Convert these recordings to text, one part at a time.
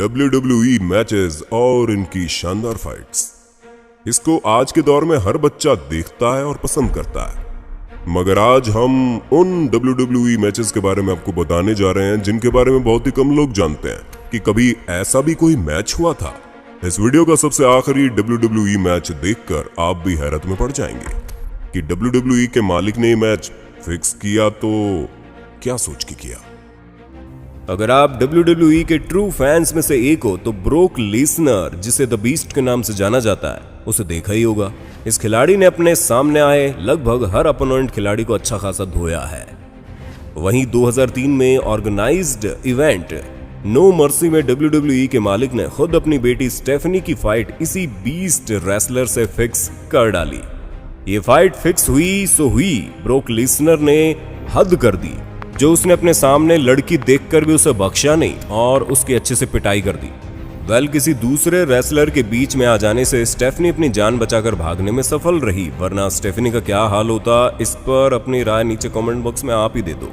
WWE matches और इनकी शानदार फाइट्स। इसको आज के दौर में हर बच्चा देखता है और पसंद करता है। मगर आज हम उन WWE मैचेस के बारे में आपको बताने जा रहे हैं जिनके बारे में बहुत ही कम लोग जानते हैं कि कभी ऐसा भी कोई मैच हुआ था। इस वीडियो का सबसे आखिरी WWE मैच देखकर आप भी हैरत में पड़ जाएंगे कि WWE के मालिक ने मैच फिक्स किया तो क्या सोच के किया। अगर आप WWE के ट्रू फैंस में से एक हो तो ब्रोक लेसनर, जिसे द बीस्ट के नाम से जाना जाता है, उसे देखा ही होगा। इस खिलाड़ी ने अपने सामने आए लगभग हर अपोनेंट खिलाड़ी को अच्छा खासा धोया है। वहीं 2003 में ऑर्गेनाइज्ड इवेंट नो मर्सी में WWE के मालिक ने खुद अपनी बेटी स्टेफनी की फाइट इसी बीस्ट रेसलर से फिक्स कर डाली। ये फाइट फिक्स हुई सो हुई, ब्रोक लेसनर ने हद कर दी। जो उसने अपने सामने लड़की देखकर भी उसे बख्शा नहीं और उसकी अच्छे से पिटाई कर दी। किसी दूसरे रेसलर के बीच में आ जाने से स्टेफनी अपनी जान बचाकर भागने में सफल रही, वरना स्टेफनी का क्या हाल होता, इस पर अपनी राय नीचे कमेंट बॉक्स में आप ही दे दो।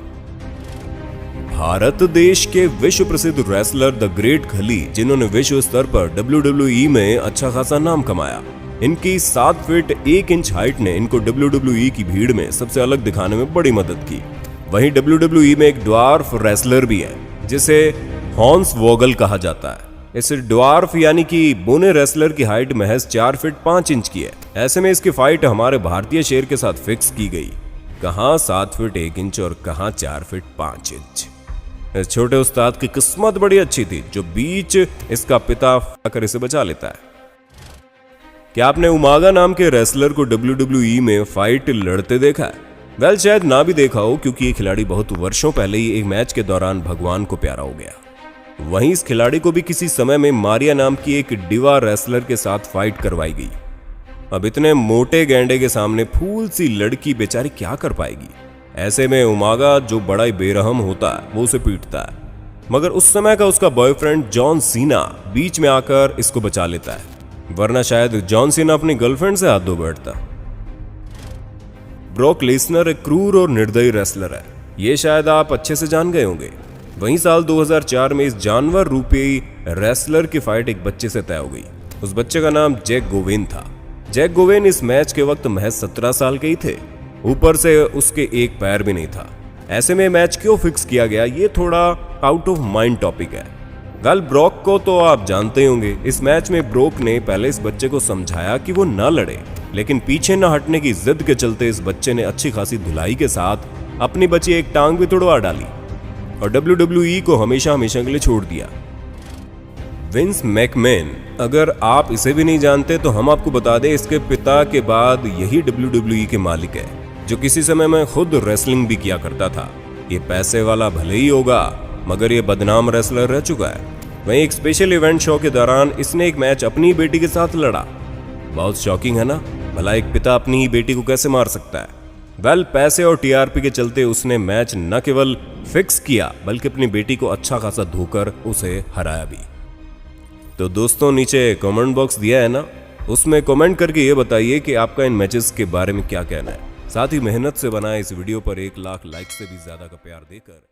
भारत देश के विश्व प्रसिद्ध रेसलर द ग्रेट खली, जिन्होंने विश्व स्तर पर WWE में अच्छा खासा नाम कमाया। इनकी 7 फीट 1 इंच हाइट ने इनको WWE की भीड़ में सबसे अलग दिखाने में बड़ी मदद की। वहीं WWE में एक ड्वार्फ रेसलर भी है जिसे हॉर्न्स वोगल कहा जाता है। इस ड्वार्फ यानी कि बोने रेसलर की हाइट महज 4 फीट 5 इंच की है। ऐसे में इसकी फाइट हमारे भारतीय शेर के साथ फिक्स की गई। कहां 7 फीट 1 इंच और कहां 4 फीट 5 इंच। इस छोटे उस्ताद की किस्मत बड़ी अच्छी थी जो बीच इसका पिता आकर इसे बचा लेता है। क्या आपने उमागा नाम के रेसलर को WWE में फाइट लड़ते देखा है? शायद ना भी देखा हो, क्योंकि ये खिलाड़ी बहुत वर्षों पहले ही एक मैच के दौरान भगवान को प्यारा हो गया। वहीं इस खिलाड़ी को भी किसी समय में मारिया नाम की एक डिवा रेसलर के साथ फाइट करवाई गई। अब इतने मोटे गैंडे के सामने फूल सी लड़की बेचारी क्या कर पाएगी। ऐसे में उमागा, जो बड़ा ही बेरहम होता है, वो उसे पीटता है। मगर उस समय का उसका बॉयफ्रेंड जॉन सीना बीच में आकर इसको बचा लेता है, वरना शायद जॉन सीना अपनी गर्लफ्रेंड से हाथ धो बैठता। ब्रोक लेसनर एक क्रूर और निर्दयी रेसलर है, ये शायद आप अच्छे से जान गए होंगे। वहीं साल 2004 में इस जानवर रूपी रेसलर की फाइट एक बच्चे से तय हो गई। उस बच्चे का नाम जैक गोवेन था। जैक गोवेन इस मैच के वक्त महज 17 साल के ही थे। ऊपर से उसके एक पैर भी नहीं था। ऐसे में मैच क्यों फिक्स किया गया, ये थोड़ा आउट ऑफ माइंड टॉपिक है। ब्रोक को तो आप जानते होंगे। इस मैच में ब्रोक ने पहले इस बच्चे को समझाया कि वो ना लड़े, लेकिन पीछे न हटने की जिद के चलते इस बच्चे ने अच्छी खासी धुलाई के साथ अपनी बची एक टांग भी तुड़वा डाली और WWE को हमेशा हमेशा के लिए छोड़ दिया। विंस मैकमैन, अगर आप इसे भी नहीं जानते तो हम आपको बता दें, इसके पिता के बाद यही WWE के मालिक है, जो किसी समय में खुद रेसलिंग भी किया करता था। ये पैसे वाला भले ही होगा, मगर ये बदनाम रेसलर रह चुका है। वहीं एक स्पेशल इवेंट शो के दौरान इसने एक मैच अपनी बेटी के साथ लड़ा। बहुत शॉकिंग है ना, भला एक पिता अपनी ही बेटी को कैसे मार सकता है। पैसे और TRP के चलते उसने मैच न केवल फिक्स किया बल्कि अपनी बेटी को अच्छा खासा धोकर उसे हराया भी। तो दोस्तों, नीचे कमेंट बॉक्स दिया है ना, उसमें कमेंट करके ये बताइए कि आपका इन मैचेस के बारे में क्या कहना है। साथ ही मेहनत से बनाए इस वीडियो पर 1 लाख लाइक से भी ज्यादा का प्यार देकर